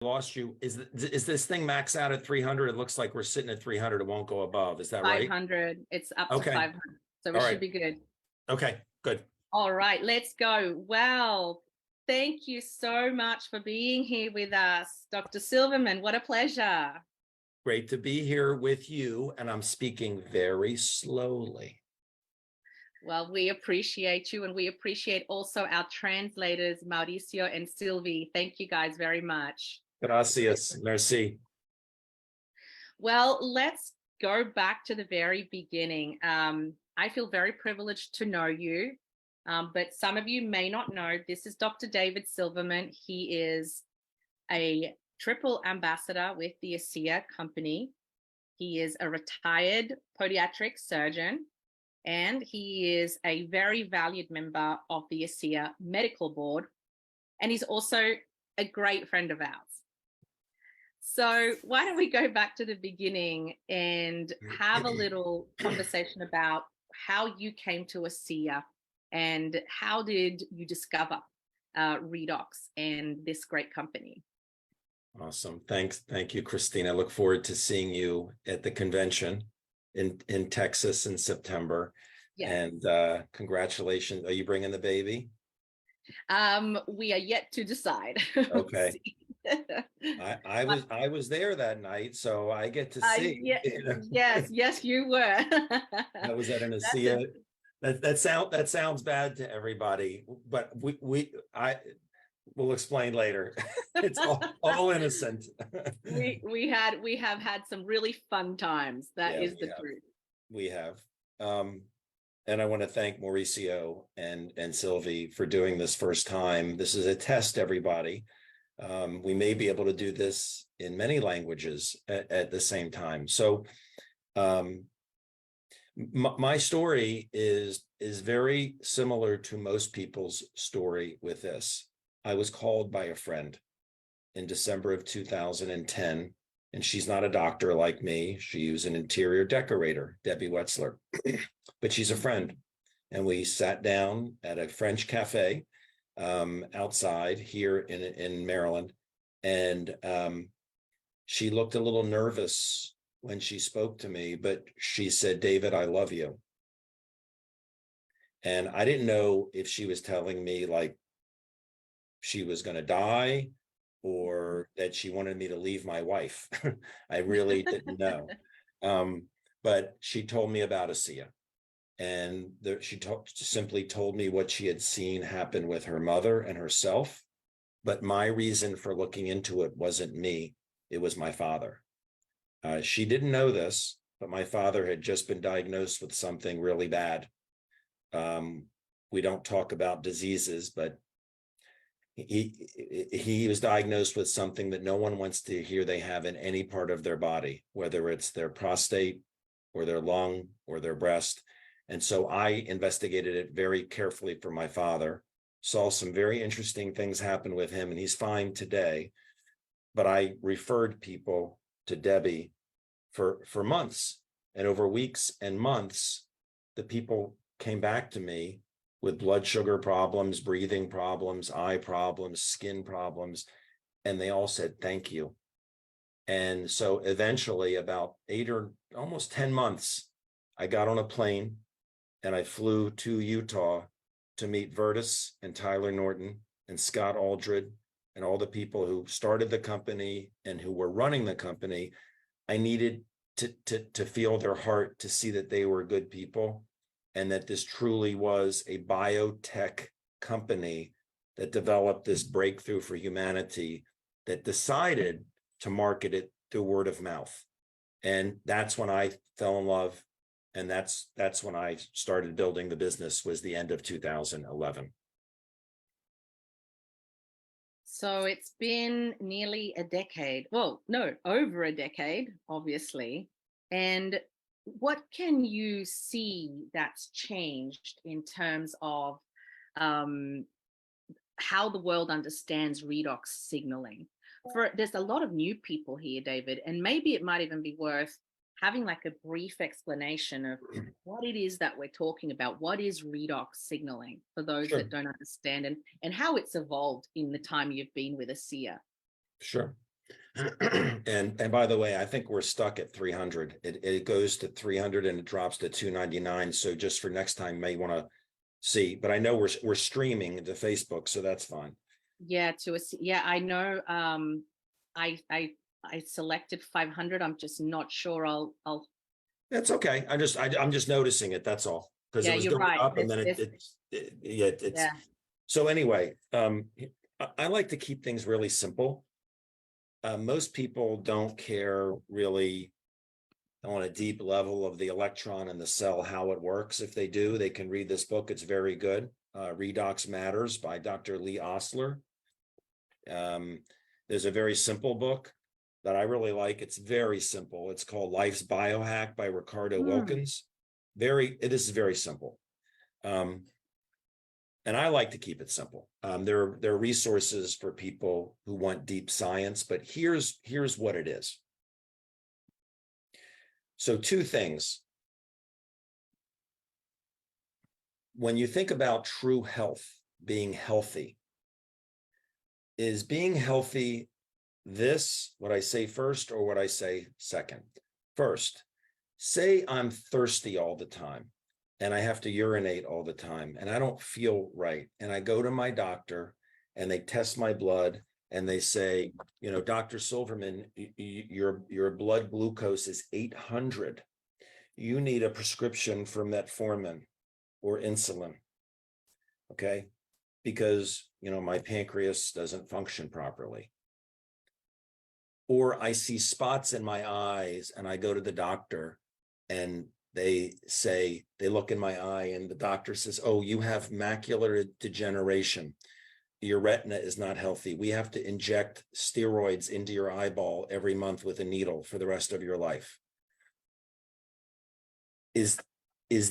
Lost you. Is this thing max out at 300? It looks like we're sitting at 300. It won't go above. Is that right? 500. It's up to Okay. 500. So we All should right. be good. Okay, good. All right, let's go. Well, thank you so much for being here with us, Dr. Silverman. What a pleasure. Great to be here with you. And I'm speaking very slowly. Well, we appreciate you, and we appreciate also our translators, Mauricio and Sylvie. Thank you guys very much. Gracias. Merci. Well, let's go back to the very beginning. I feel very privileged to know you, but some of you may not know, this is Dr. David Silverman. He is a triple ambassador with the ASEA company. He is a retired podiatric surgeon, and he is a very valued member of the ASEA medical board. And he's also a great friend of ours. So why don't we go back to the beginning and have a little conversation about how you came to ASEA and how did you discover redox and this great company? Awesome. Thanks. Thank you, Christine. I look forward to seeing you at the convention in Texas in September. Yeah. And congratulations. Are you bringing the baby? We are yet to decide. Okay. I was there that night, so I get to see. Yes, you were. I was at an ASEA. That sounds bad to everybody, but we'll explain later. It's all innocent. we have had some really fun times. That is the truth. We have. And I want to thank Mauricio and Sylvie for doing this first time. This is a test, everybody. We may be able to do this in many languages at the same time. So my story is very similar to most people's story with this. I was called by a friend in December of 2010, and she's not a doctor like me. She was an interior decorator, Debbie Wetzler, but she's a friend. And we sat down at a French cafe outside here in Maryland. And she looked a little nervous when she spoke to me, but she said, "David, I love you." And I didn't know if she was telling me like she was going to die or that she wanted me to leave my wife. I really didn't know. But she told me about ASEA. And she simply told me what she had seen happen with her mother and herself. But my reason for looking into it wasn't me. It was my father. She didn't know this, but my father had just been diagnosed with something really bad. We don't talk about diseases, but he was diagnosed with something that no one wants to hear they have in any part of their body, whether it's their prostate or their lung or their breast. And so I investigated it very carefully for my father, saw some very interesting things happen with him, and he's fine today. But I referred people to Debbie for months, and over weeks and months, the people came back to me with blood sugar problems, breathing problems, eye problems, skin problems, and they all said, "Thank you." And so eventually, about 8 or almost 10 months, I got on a plane and I flew to Utah to meet Vertus and Tyler Norton and Scott Aldred and all the people who started the company and who were running the company. I needed to feel their heart, to see that they were good people and that this truly was a biotech company that developed this breakthrough for humanity, that decided to market it through word of mouth. And that's when I fell in love. And that's when I started building the business, was the end of 2011. So it's been nearly a decade. Well, no, over a decade, obviously. And what can you see that's changed in terms of how the world understands redox signaling? There's a lot of new people here, David, and maybe it might even be worth having like a brief explanation of what it is that we're talking about. What is redox signaling for those that don't understand, and how it's evolved in the time you've been with ASEA? Sure. And by the way, I think we're stuck at 300. It goes to 300 and it drops to 299. So just for next time, may want to see. But I know we're streaming to Facebook, so that's fine. Yeah, yeah, I know. I selected 500. I'm just not sure. I'll. That's okay. I'm just noticing it. That's all, because Yeah, it was you're going right. up and then it's Yeah. so anyway. I like to keep things really simple. Most people don't care really on a deep level of the electron and the cell, how it works. If they do, they can read this book. It's very good. Redox Matters by Dr. Lee Osler. There's a very simple book that I really like. It's very simple. It's called Life's Biohack by Ricardo Wilkins. It is very simple. And I like to keep it simple. There are resources for people who want deep science, but here's what it is. So two things. When you think about true health, being healthy, is being healthy this, what I say first or what I say second? First, say I'm thirsty all the time and I have to urinate all the time and I don't feel right. And I go to my doctor and they test my blood and they say, Dr. Silverman, your blood glucose is 800. You need a prescription for metformin or insulin. Okay. Because, my pancreas doesn't function properly. Or I see spots in my eyes and I go to the doctor and they look in my eye and the doctor says, oh, you have macular degeneration. Your retina is not healthy. We have to inject steroids into your eyeball every month with a needle for the rest of your life. Is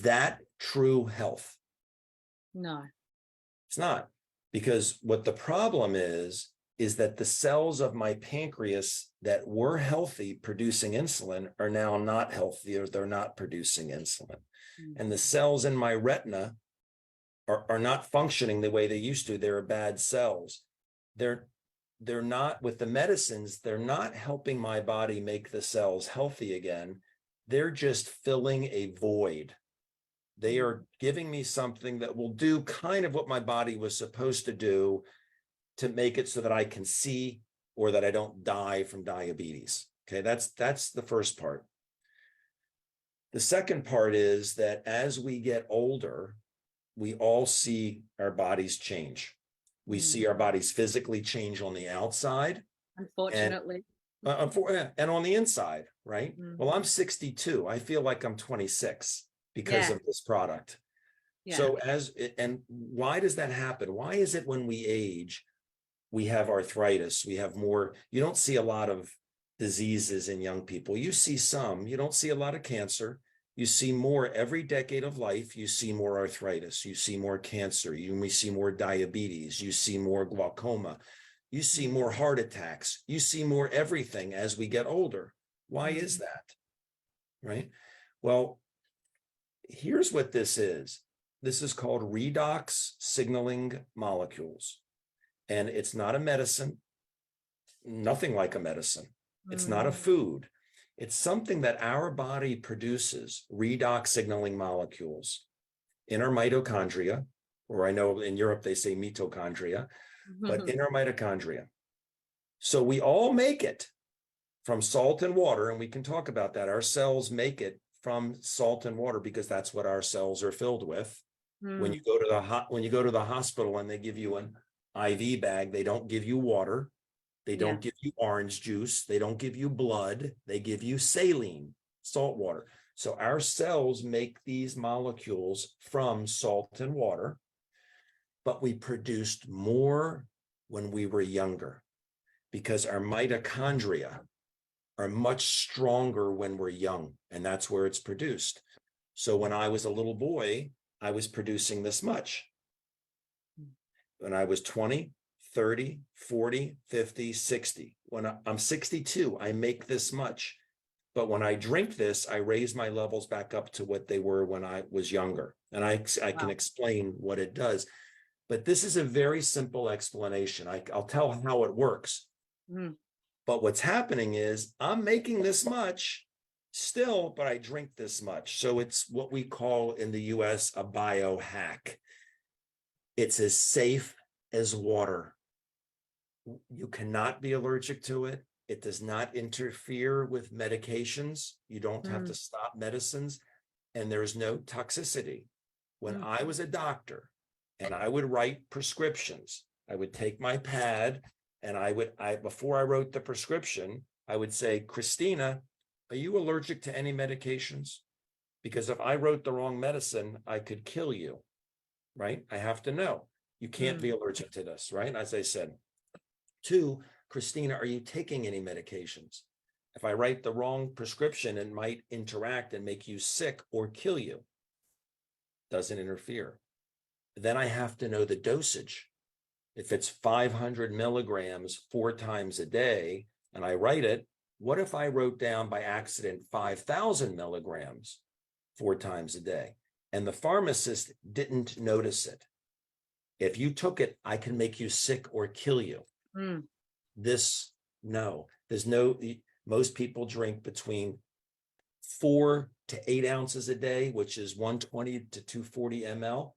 that true health? No. It's not. Because what the problem is that the cells of my pancreas that were healthy producing insulin are now not healthy, or they're not producing insulin. And the cells in my retina are not functioning the way they used to. They're bad cells. They're not, with the medicines, they're not helping my body make the cells healthy again. They're just filling a void. They are giving me something that will do kind of what my body was supposed to do to make it so that I can see or that I don't die from diabetes. Okay, that's the first part. The second part is that as we get older, we all see our bodies change. We see our bodies physically change on the outside. Unfortunately. And on the inside, right? Well, I'm 62. I feel like I'm 26 because of this product. Yeah. So and why does that happen? Why is it when we age, we have arthritis, we have more, you don't see a lot of diseases in young people. You see some, you don't see a lot of cancer. You see more every decade of life. You see more arthritis, you see more cancer, you see more diabetes, you see more glaucoma, you see more heart attacks, you see more everything as we get older. Why is that? Right? Well, here's what this is. This is called redox signaling molecules. And it's not a medicine, nothing like a medicine. It's not a food. It's something that our body produces, redox signaling molecules in our mitochondria, or I know in Europe they say mitochondria, but in our mitochondria. So we all make it from salt and water, and we can talk about that. Our cells make it from salt and water because that's what our cells are filled with. When you go to the hospital and they give you an IV bag, they don't give you water. They don't give you orange juice. They don't give you blood. They give you saline, salt water. So our cells make these molecules from salt and water, but we produced more when we were younger because our mitochondria are much stronger when we're young, and that's where it's produced. So when I was a little boy, I was producing this much. When I was 20, 30, 40, 50, 60. When I'm 62, I make this much. But when I drink this, I raise my levels back up to what they were when I was younger. And I can explain what it does. But this is a very simple explanation. I'll tell how it works. But what's happening is I'm making this much still, but I drink this much. So it's what we call in the US a biohack. It's as safe as water. You cannot be allergic to it. It does not interfere with medications. You don't have to stop medicines, and there's no toxicity. When I was a doctor and I would write prescriptions, I would take my pad and before I wrote the prescription, I would say, Christina, are you allergic to any medications? Because if I wrote the wrong medicine, I could kill you, right? I have to know. You can't be allergic to this, right? As I said. 2, Christina, are you taking any medications? If I write the wrong prescription, it might interact and make you sick or kill you. Doesn't interfere. Then I have to know the dosage. If it's 500 milligrams 4 times a day, and I write it, what if I wrote down by accident 5,000 milligrams 4 times a day, and the pharmacist didn't notice it? If you took it, I can make you sick or kill you. There's no, most people drink between 4 to 8 ounces a day, which is 120 to 240 ml.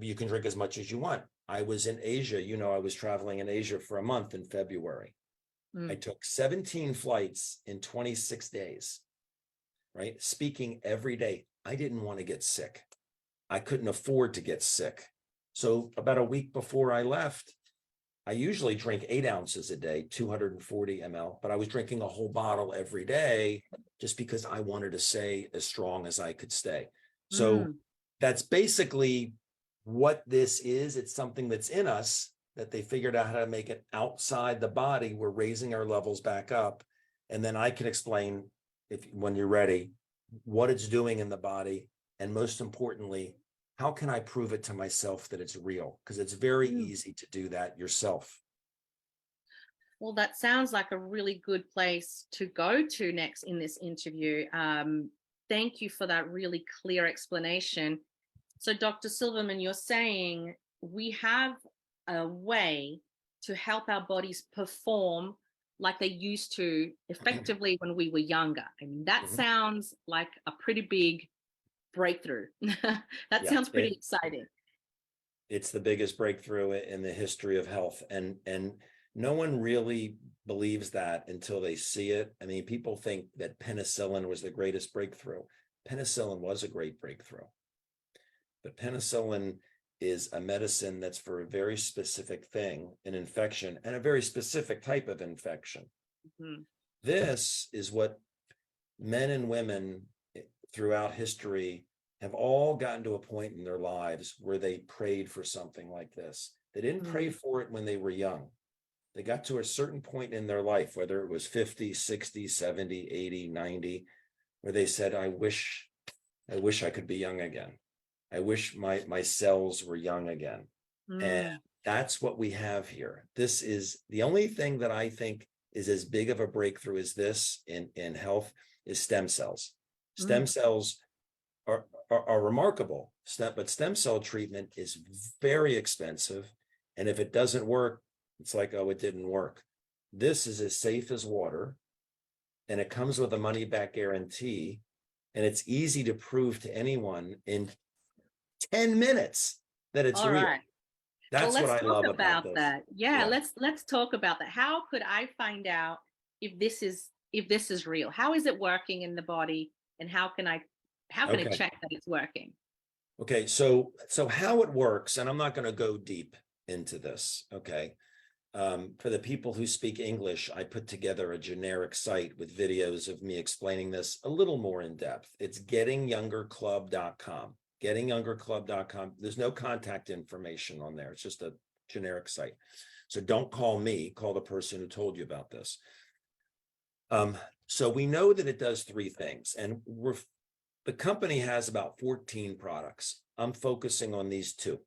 You can drink as much as you want. I was in Asia, I was traveling in Asia for a month in February. I took 17 flights in 26 days, right? Speaking every day. I didn't want to get sick. I couldn't afford to get sick. So about a week before I left, I usually drink 8 ounces a day, 240 ml, but I was drinking a whole bottle every day just because I wanted to stay as strong as I could stay. So that's basically what this is. It's something that's in us that they figured out how to make it outside the body. We're raising our levels back up. And then I can explain, when you're ready, what it's doing in the body. And most importantly, how can I prove it to myself that it's real? Because it's very easy to do that yourself. Well, that sounds like a really good place to go to next in this interview. Thank you for that really clear explanation. So, Dr. Silverman, you're saying we have a way to help our bodies perform like they used to effectively when we were younger. I mean, that sounds like a pretty big breakthrough. That sounds pretty exciting. It's the biggest breakthrough in the history of health. And no one really believes that until they see it. I mean, people think that penicillin was the greatest breakthrough. Penicillin was a great breakthrough. But penicillin is a medicine that's for a very specific thing, an infection, and a very specific type of infection. This is what men and women throughout history have all gotten to a point in their lives where they prayed for something like this. They didn't pray for it when they were young. They got to a certain point in their life, whether it was 50, 60, 70, 80, 90, where they said, I wish I could be young again. I wish my cells were young again. And that's what we have here. This is the only thing that I think is as big of a breakthrough as this in health is stem cells. Stem cells are remarkable, but stem cell treatment is very expensive. And if it doesn't work, it's like, oh, it didn't work. This is as safe as water, and it comes with a money back guarantee. And it's easy to prove to anyone in 10 minutes that it's real. Right. That's well, what I love about this. That. Yeah, let's talk about that. How could I find out if this is real? How is it working in the body, and how can I check that it's working? Okay, so how it works, and I'm not going to go deep into this. Okay, for the people who speak English, I put together a generic site with videos of me explaining this a little more in depth. It's gettingyoungerclub.com. Gettingyoungerclub.com. There's no contact information on there. It's just a generic site. So don't call me, call the person who told you about this. So we know that it does 3 things, and the company has about 14 products. I'm focusing on these 2.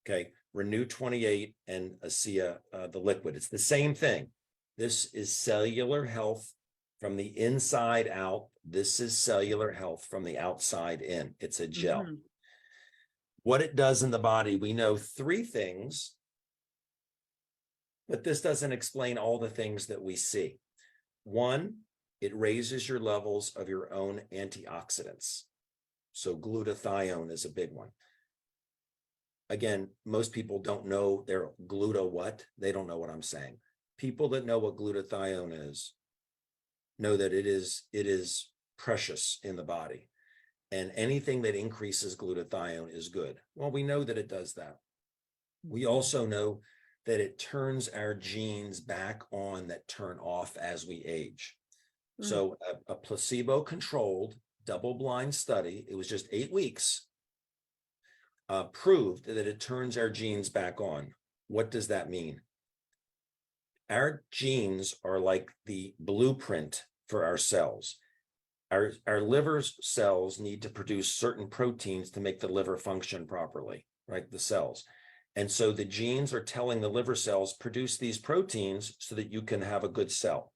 Okay, Renew 28 and ASEA, the liquid. It's the same thing. This is cellular health from the inside out. This is cellular health from the outside in. It's a gel. What it does in the body, we know 3 things But this doesn't explain all the things that we see. One, it raises your levels of your own antioxidants. So glutathione is a big one. Again, most people don't know their gluta what. They don't know what I'm saying. People that know what glutathione is know that it is precious in the body. And anything that increases glutathione is good. Well, we know that it does that. We also know that it turns our genes back on that turn off as we age. So a placebo-controlled, double-blind study, it was just 8 weeks, proved that it turns our genes back on. What does that mean? Our genes are like the blueprint for our cells. Our liver cells need to produce certain proteins to make the liver function properly, right? The cells. And so the genes are telling the liver cells, produce these proteins so that you can have a good cell,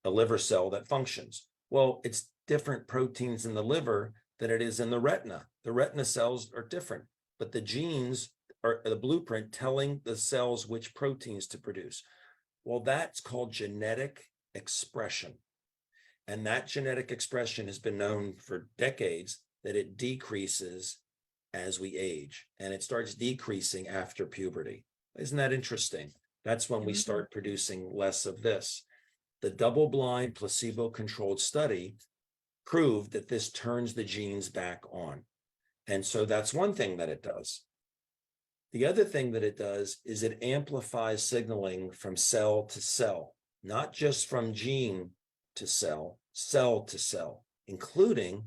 a liver cell that functions. Well, it's different proteins in the liver than it is in the retina. The retina cells are different, but the genes are the blueprint telling the cells which proteins to produce. Well, that's called genetic expression. And that genetic expression has been known for decades that it decreases as we age, and it starts decreasing after puberty. Isn't that interesting? That's when we start producing less of this. The double-blind placebo-controlled study proved that this turns the genes back on. And so that's one thing that it does. The other thing that it does is it amplifies signaling from cell to cell, not just from gene to cell to cell, including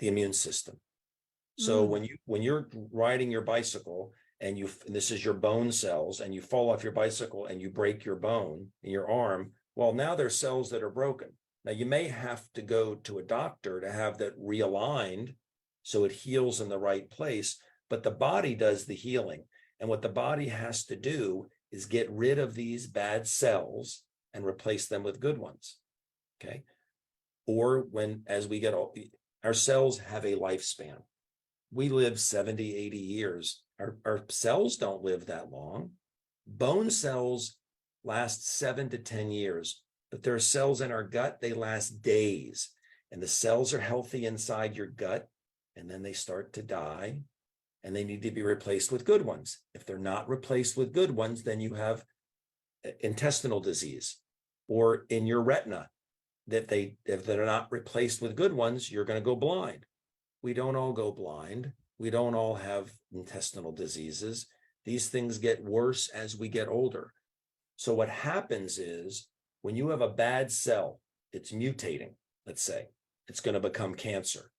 the immune system. So when you're riding your bicycle and this is your bone cells, and you fall off your bicycle and you break your bone in your arm, well, now there's cells that are broken. Now you may have to go to a doctor to have that realigned so it heals in the right place, but the body does the healing. And what the body has to do is get rid of these bad cells and replace them with good ones. Okay. Or as we get old, our cells have a lifespan. We live 70, 80 years. Our cells don't live that long. Bone cells last 7 to 10 years, but there are cells in our gut, they last days. And the cells are healthy inside your gut, and then they start to die, and they need to be replaced with good ones. If they're not replaced with good ones, then you have intestinal disease. Or in your retina, if they're not replaced with good ones, you're going to go blind. We don't all go blind. We don't all have intestinal diseases. These things get worse as we get older. So what happens is when you have a bad cell, it's mutating, let's say, it's going to become cancer.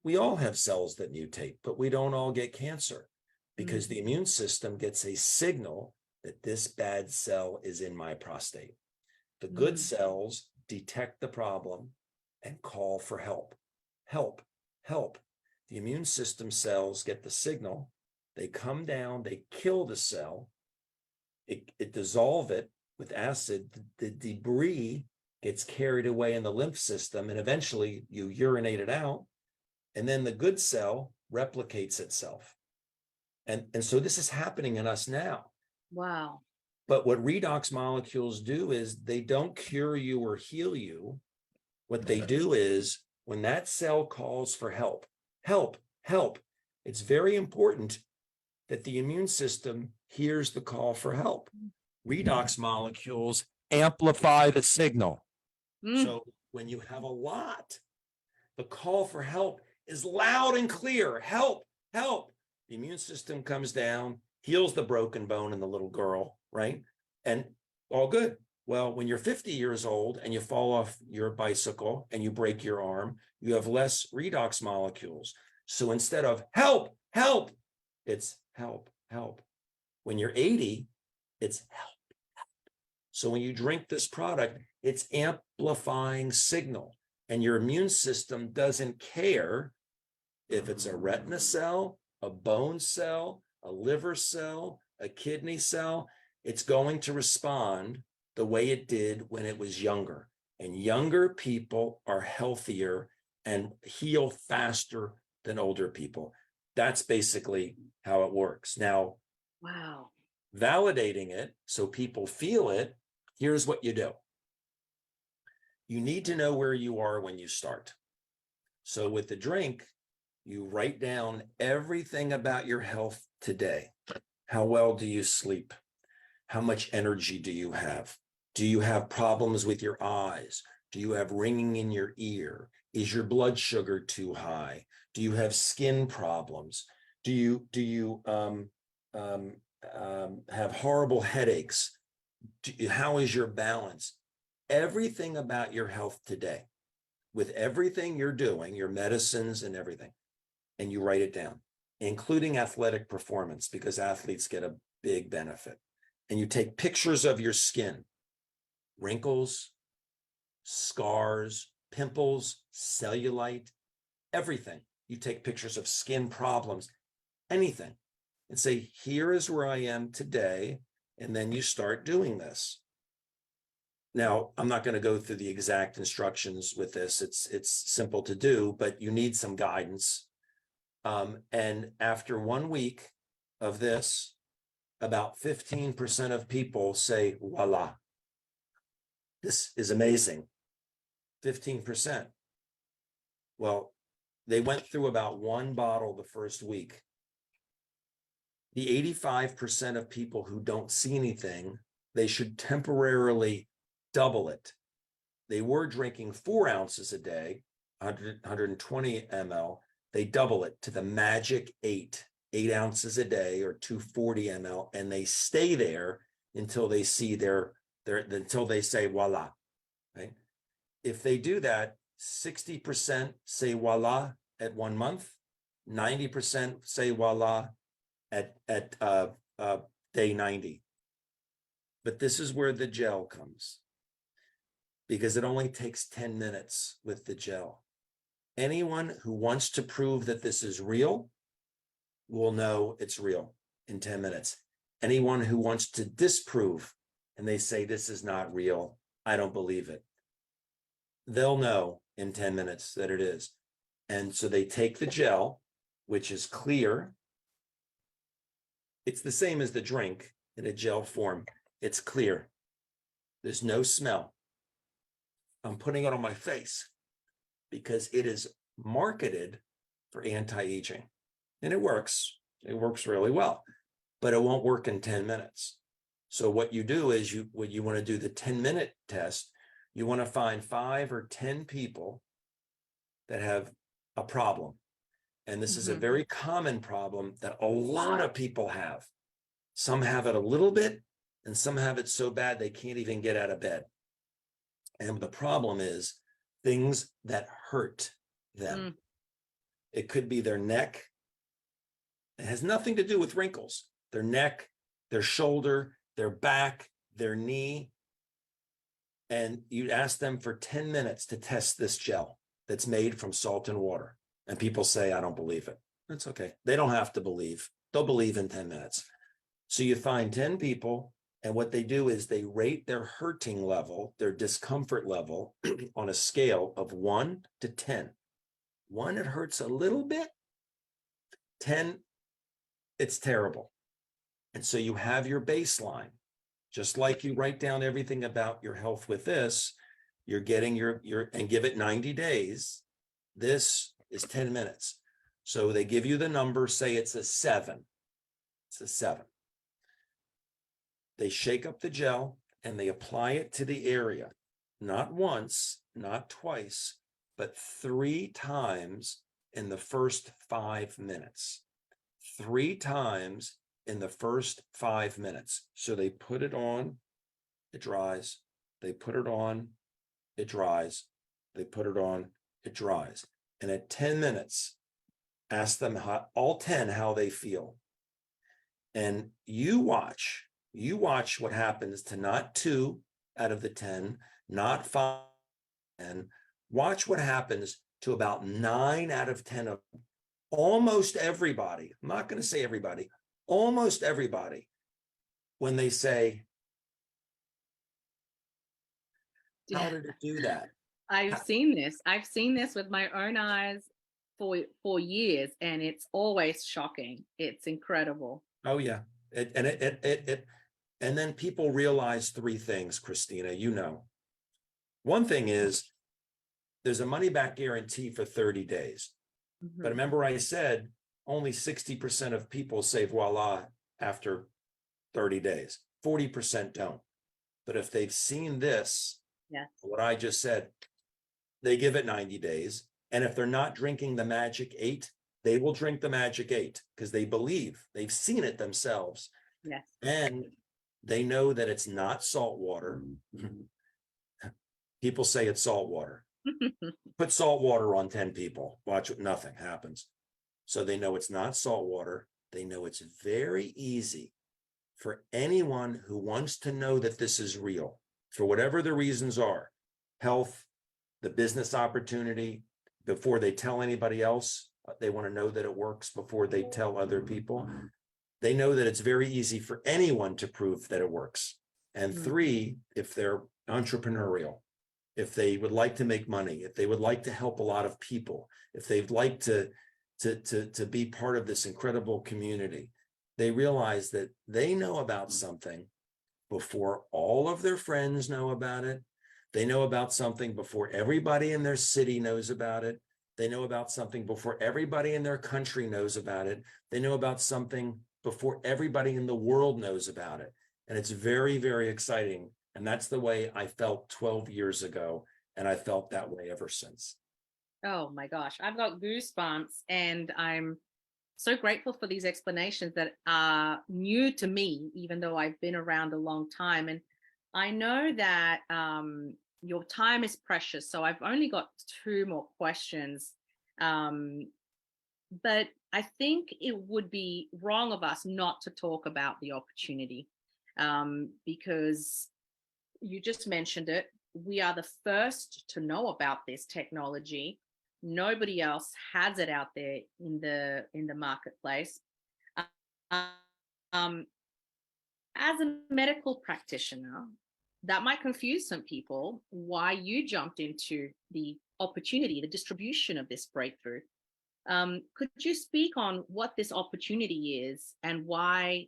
We all have cells that mutate, but we don't all get cancer because the immune system gets a signal that this bad cell is in my prostate. The good cells detect the problem and call for help. Help. The immune system cells get the signal. They come down, they kill the cell. It dissolve it with acid. The debris gets carried away in the lymph system, and eventually you urinate it out. And then the good cell replicates itself. And so this is happening in us now. Wow. But what redox molecules do is they don't cure you or heal you. What they do is when that cell calls for help, it's very important that the immune system hears the call for help. Redox molecules amplify the signal. So when you have a lot, the call for help is loud and clear. Help. The immune system comes down, heals the broken bone in the little girl, right? And all good. Well, when you're 50 years old and you fall off your bicycle and you break your arm, you have less redox molecules. So instead of help, it's help. When you're 80, it's help. So when you drink this product, it's amplifying signal, and your immune system doesn't care if it's a retina cell, a bone cell, a liver cell, a kidney cell. It's going to respond the way it did when it was younger. And younger people are healthier and heal faster than older people. That's basically how it works. Now, wow. validating it so people feel it, here's what you do. You need to know where you are when you start. So with the drink, you write down everything about your health today. How well do you sleep? How much energy do you have? Do you have problems with your eyes? Do you have ringing in your ear? Is your blood sugar too high? Do you have skin problems? Do you have horrible headaches? How is your balance? Everything about your health today, with everything you're doing, your medicines and everything, and you write it down, including athletic performance, because athletes get a big benefit. And you take pictures of your skin, wrinkles, scars, pimples, cellulite, everything. You take pictures of skin problems, anything, and say, here is where I am today. And then you start doing this. Now, I'm not going to go through the exact instructions with this. It's simple to do, but you need some guidance. And after 1 week of this, about 15% of people say, voila, this is amazing. 15%. Well, they went through about 1 bottle the first week. The 85% of people who don't see anything, they should temporarily double it. They were drinking 4 ounces a day, 120 ml. They double it to the magic 8 ounces a day, or 240 ml, and they stay there until they see until they say voila. Right? If they do that, 60% say voila at 1 month, 90% say voila at day 90. But this is where the gel comes, because it only takes 10 minutes with the gel. Anyone who wants to prove that this is real will know it's real in 10 minutes. Anyone who wants to disprove and they say this is not real, I don't believe it, they'll know in 10 minutes that it is. And so they take the gel, which is clear. It's the same as the drink in a gel form. It's clear. There's no smell. I'm putting it on my face because it is marketed for anti-aging. And it works. It works really well, but it won't work in 10 minutes. So what you do is when you want to do the 10-minute test, you want to find 5 or 10 people that have a problem. And this is a very common problem that a lot of people have. Some have it a little bit, and some have it so bad they can't even get out of bed. And the problem is things that hurt them. It could be their neck. It has nothing to do with wrinkles. Their neck, their shoulder, their back, their knee. And you ask them for 10 minutes to test this gel that's made from salt and water. And people say, I don't believe it. That's okay. They don't have to believe. They'll believe in 10 minutes. So you find 10 people, and what they do is they rate their hurting level, their discomfort level on a scale of 1 to 10. 1, it hurts a little bit. 10, it's terrible. And so you have your baseline. Just like you write down everything about your health with this, you're getting your and give it 90 days. This is 10 minutes. So they give you the number, say it's a 7. It's a 7. They shake up the gel and they apply it to the area, not once, not twice, but 3 times in the first 5 minutes. 3 times in the first 5 minutes. So they put it on, it dries. They put it on, it dries. They put it on, it dries. And at 10 minutes, ask them all 10 how they feel. And you watch what happens to not 2 out of the 10, not 5, and watch what happens to about 9 out of 10 of them. Almost everybody, I'm not going to say everybody, almost everybody, when they say, how did it do that? I've seen this with my own eyes for years, and it's always shocking. It's incredible. Oh yeah, And then people realize three things, Christina, one thing is there's a money back guarantee for 30 days. But remember I said only 60% of people say voila after 30 days, 40% don't. But if they've seen this, what I just said, they give it 90 days. And if they're not drinking the magic 8, they will drink the magic 8 because they believe they've seen it themselves. Yes. And they know that it's not salt water. People say it's salt water. Put salt water on 10 people. Watch it, nothing happens. So they know it's not salt water. They know it's very easy for anyone who wants to know that this is real, for whatever the reasons are, health, the business opportunity, before they tell anybody else, they want to know that it works before they tell other people. They know that it's very easy for anyone to prove that it works. And 3, if they're entrepreneurial, if they would like to make money, if they would like to help a lot of people, if they'd like to be part of this incredible community, they realize that they know about something before all of their friends know about it. They know about something before everybody in their city knows about it. They know about something before everybody in their country knows about it. They know about something before everybody in the world knows about it. And it's very, very exciting. And that's the way I felt 12 years ago. And I felt that way ever since. Oh my gosh, I've got goosebumps, and I'm so grateful for these explanations that are new to me, even though I've been around a long time. And I know that your time is precious, so I've only got 2 more questions. But I think it would be wrong of us not to talk about the opportunity, because you just mentioned it. We are the first to know about this technology. Nobody else has it out there in the marketplace. Um, as a medical practitioner, that might confuse some people why you jumped into the opportunity, the distribution of this breakthrough. Could you speak on what this opportunity is and why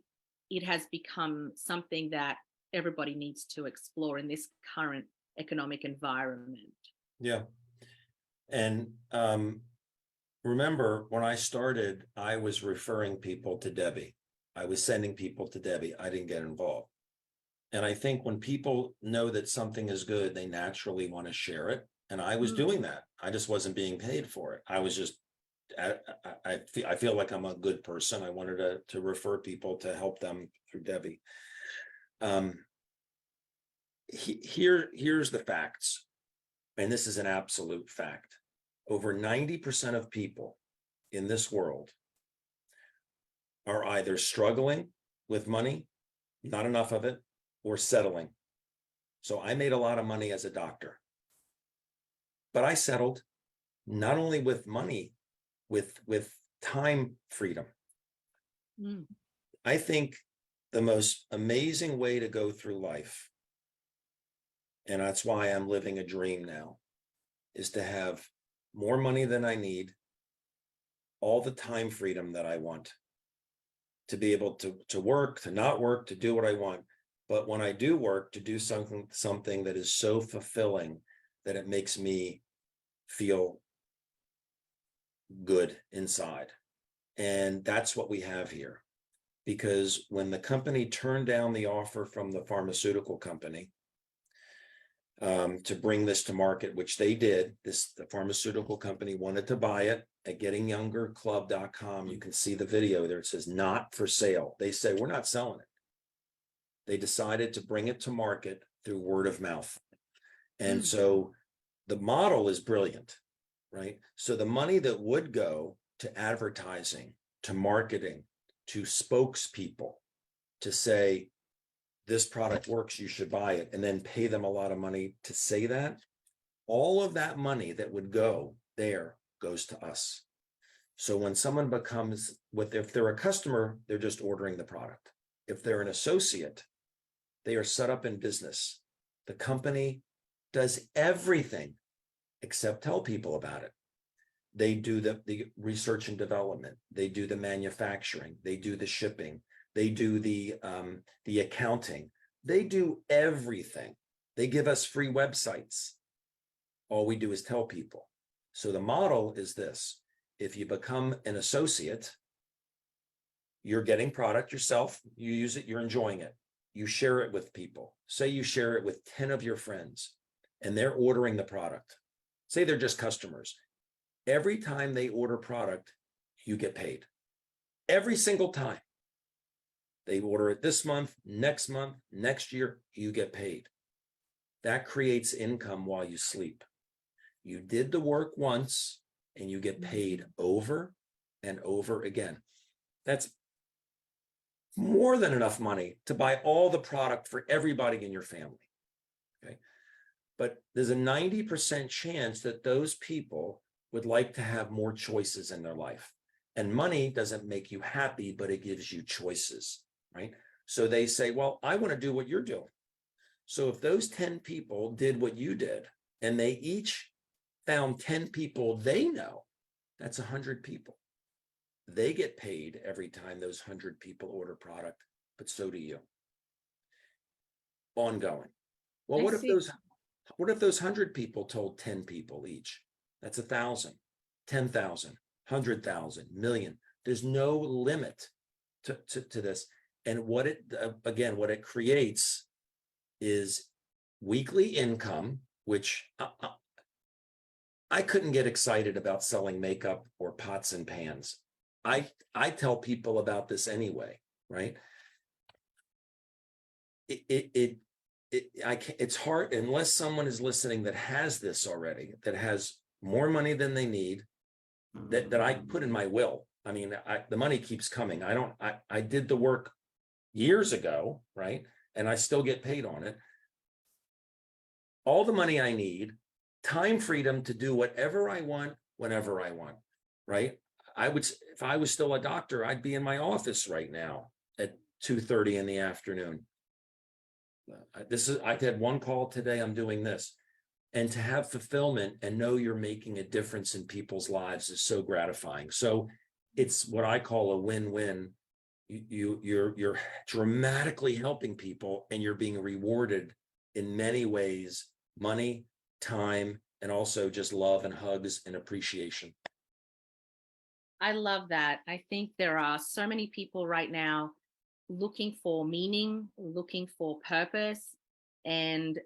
it has become something that everybody needs to explore in this current economic environment? Yeah. And remember, when I started, I was referring people to Debbie. I was sending people to Debbie. I didn't get involved. And I think when people know that something is good, they naturally want to share it. And I was doing that. I just wasn't being paid for it. I was just, I feel like I'm a good person. I wanted to refer people to help them through Debbie. Here's the facts. And this is an absolute fact. Over 90% of people in this world are either struggling with money, not enough of it, or settling. So I made a lot of money as a doctor, but I settled not only with money, with time freedom. I think the most amazing way to go through life, and that's why I'm living a dream now, is to have more money than I need, all the time freedom that I want, to be able to work, to not work, to do what I want. But when I do work, to do something that is so fulfilling that it makes me feel good inside. And that's what we have here. Because when the company turned down the offer from the pharmaceutical company to bring this to market, which they did, the pharmaceutical company wanted to buy it at gettingyoungerclub.com. You can see the video there. It says not for sale. They say, we're not selling it. They decided to bring it to market through word of mouth. And so the model is brilliant, right? So the money that would go to advertising, to marketing, to spokespeople, to say, this product works, you should buy it, and then pay them a lot of money to say that, all of that money that would go there goes to us. So when someone becomes, if they're a customer, they're just ordering the product. If they're an associate, they are set up in business. The company does everything except tell people about it. They do the research and development. They do the manufacturing. They do the shipping. They do the accounting. They do everything. They give us free websites. All we do is tell people. So the model is this: if you become an associate, you're getting product yourself, you use it, you're enjoying it. You share it with people. Say you share it with 10 of your friends and they're ordering the product. Say they're just customers. Every time they order product, you get paid. Every single time. They order it this month, next year, you get paid. That creates income while you sleep. You did the work once and you get paid over and over again. That's more than enough money to buy all the product for everybody in your family. Okay. But there's a 90% chance that those people would like to have more choices in their life. And money doesn't make you happy, but it gives you choices, right? So they say, well, I want to do what you're doing. So if those 10 people did what you did, and they each found 10 people they know, that's 100 people. They get paid every time those 100 people order product, but so do you. Ongoing. Well, what if those 100 people told 10 people each? That's 1,000, 10,000, 100,000, million. There's no limit to this. And what it creates is weekly income, which I couldn't get excited about selling makeup or pots and pans. I tell people about this anyway, right? It's hard unless someone is listening that has this already, that has more money than they need, that I put in my will. I mean, the money keeps coming. I did the work years ago, right? And I still get paid on it. All the money I need, time freedom to do whatever I want, whenever I want, right? If I was still a doctor, I'd be in my office right now at 2:30 in the afternoon. I had one call today, I'm doing this. And to have fulfillment and know you're making a difference in people's lives is so gratifying. So it's what I call a win-win. You're dramatically helping people and you're being rewarded in many ways: money, time, and also just love and hugs and appreciation. I love that. I think there are so many people right now looking for meaning, looking for purpose. And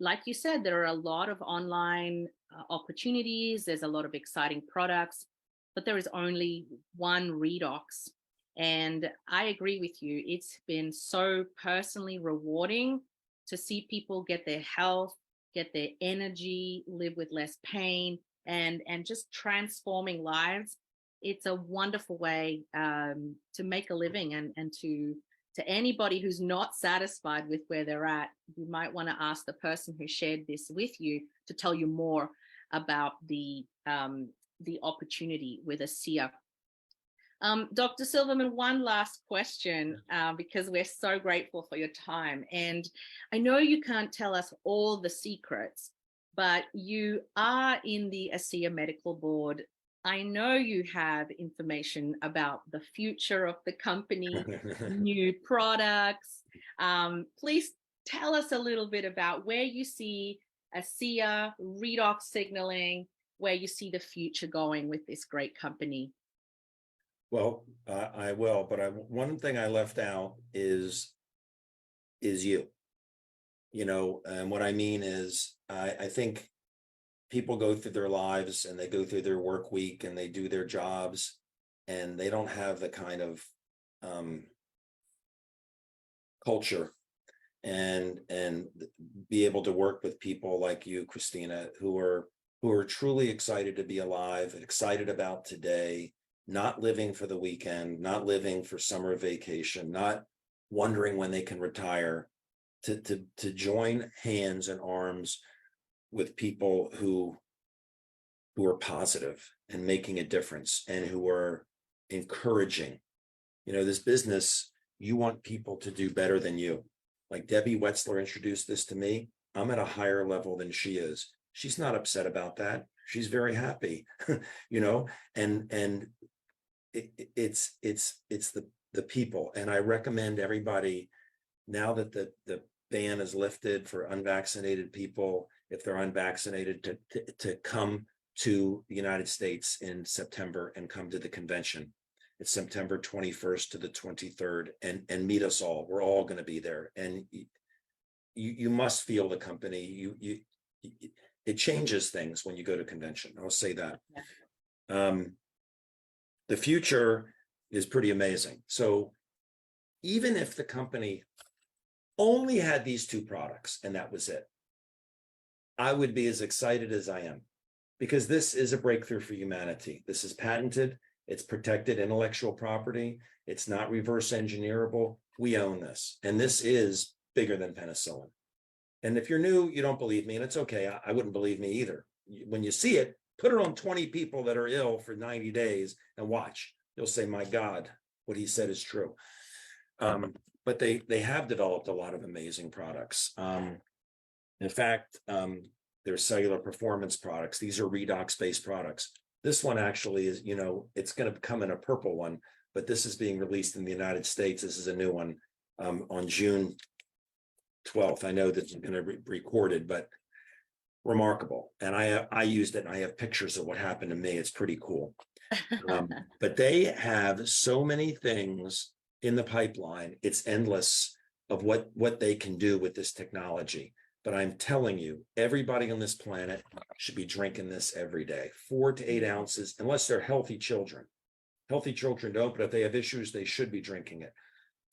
like you said, there are a lot of online opportunities. There's a lot of exciting products, but there is only one redox. And I agree with you. It's been so personally rewarding to see people get their health, get their energy, live with less pain, and just transforming lives. It's a wonderful way to make a living, and to anybody who's not satisfied with where they're at, you might want to ask the person who shared this with you to tell you more about the opportunity with ASEA. Dr. Silverman, one last question, because we're so grateful for your time. And I know you can't tell us all the secrets, but you are in the ASEA Medical Board. I know you have information about the future of the company, new products. Please tell us a little bit about where you see ASEA, redox signaling, where you see the future going with this great company. Well, I will, but one thing I left out is you. And what I mean is, I think people go through their lives and they go through their work week and they do their jobs and they don't have the kind of culture and be able to work with people like you, Christina, who are truly excited to be alive, excited about today, not living for the weekend, not living for summer vacation, not wondering when they can retire, to join hands and arms with people who are positive and making a difference and who are encouraging. This business, you want people to do better than you. Like Debbie Wetzler introduced this to me. I'm at a higher level than she is. She's not upset about that. She's very happy, and it's the the people. And I recommend everybody, now that the ban is lifted for unvaccinated people, if they're unvaccinated, to come to the United States in September and come to the convention. It's September 21st to the 23rd, and meet us all. We're all going to be there. And you must feel the company. It changes things when you go to convention. I'll say that. The future is pretty amazing. So even if the company only had these two products and that was it, I would be as excited as I am, because this is a breakthrough for humanity. This is patented. It's protected intellectual property. It's not reverse engineerable. We own this. And this is bigger than penicillin. And if you're new, you don't believe me, and it's okay. I wouldn't believe me either. When you see it, put it on 20 people that are ill for 90 days and watch. You'll say, my God, what he said is true. But they have developed a lot of amazing products. In fact, they're cellular performance products. These are redox-based products. This one actually is, it's going to come in a purple one, but this is being released in the United States. This is a new one on June 12th. I know that it's going to be recorded, but remarkable. And I used it, and I have pictures of what happened to me. It's pretty cool. But they have so many things in the pipeline. It's endless of what they can do with this technology. But I'm telling you, everybody on this planet should be drinking this every day, 4 to 8 ounces, unless they're healthy children. Healthy children don't, but if they have issues, they should be drinking it.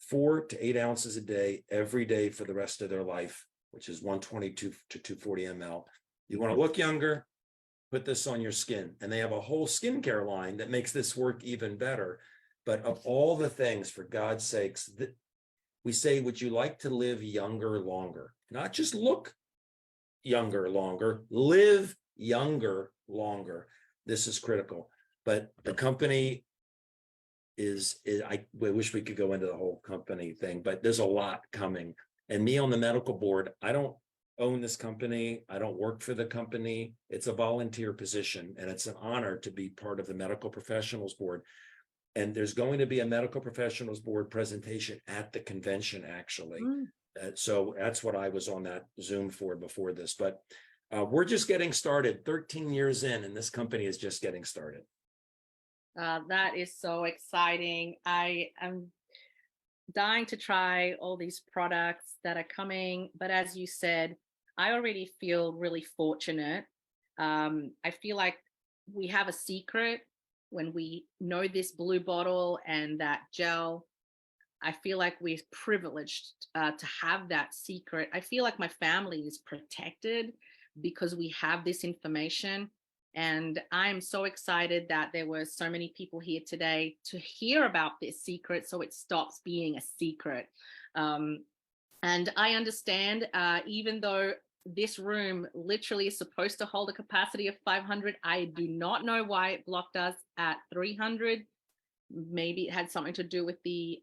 4 to 8 ounces a day, every day for the rest of their life, which is 122 to 240 ml. You want to look younger, put this on your skin. And they have a whole skincare line that makes this work even better. But of all the things, for God's sakes, we say, would you like to live younger longer? Not just look younger longer, live younger longer. This is critical. But the company I wish we could go into the whole company thing, but there's a lot coming. And me on the medical board, I don't own this company. I don't work for the company. It's a volunteer position, and it's an honor to be part of the medical professionals board. And there's going to be a medical professionals board presentation at the convention, actually. So that's what I was on that Zoom for before this. But we're just getting started, 13 years in, and this company is just getting started. That is so exciting. I am dying to try all these products that are coming. But as you said, I already feel really fortunate. I feel like we have a secret when we know this blue bottle and that gel. I feel like we're privileged to have that secret. I feel like my family is protected because we have this information. And I'm so excited that there were so many people here today to hear about this secret, so it stops being a secret. And I understand, even though this room literally is supposed to hold a capacity of 500, I do not know why it blocked us at 300. Maybe it had something to do with the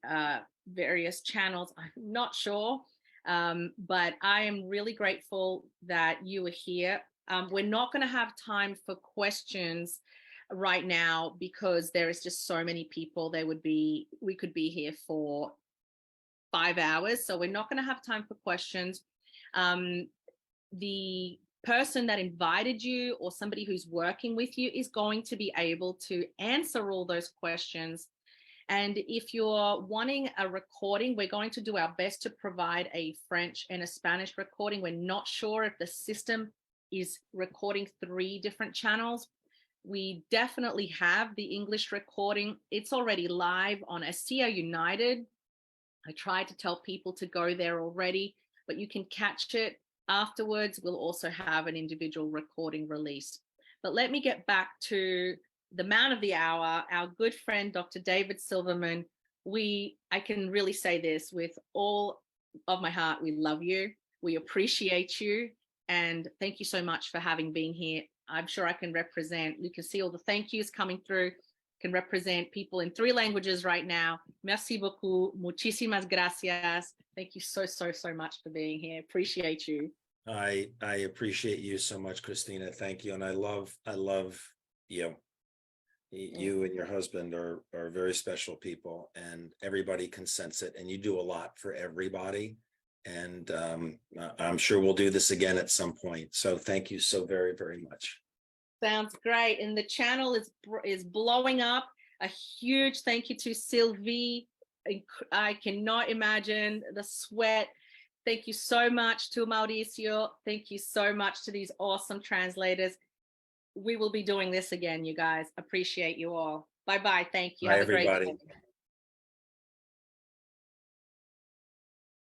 various channels. I'm not sure. But I am really grateful that you were here. We're not going to have time for questions right now because there is just so many people. We could be here for 5 hours. So we're not going to have time for questions. The person that invited you or somebody who's working with you is going to be able to answer all those questions. And if you're wanting a recording, we're going to do our best to provide a French and a Spanish recording. We're not sure if the system is recording 3 different channels. We definitely have the English recording. It's already live on ASEA United. I tried to tell people to go there already, but you can catch it afterwards. We'll also have an individual recording released. But let me get back to the man of the hour, our good friend, Dr. David Silverman. I can really say this with all of my heart. We love you. We appreciate you. And thank you so much for having been here. I'm sure I can represent, you can see all the thank yous coming through, can represent people in 3 languages right now. Merci beaucoup. Muchísimas gracias. Thank you so much for being here. Appreciate you. I appreciate you so much, Christina. Thank you. And I love you. You and your husband are very special people, and everybody can sense it, and you do a lot for everybody. And I'm sure we'll do this again at some point. So thank you so very, very much. Sounds great. And the channel is blowing up. A huge thank you to Sylvie. I cannot imagine the sweat. Thank you so much to Mauricio. Thank you so much to these awesome translators. We will be doing this again, you guys. Appreciate you all. Bye-bye. Thank you. Bye, Have a great everybody. day.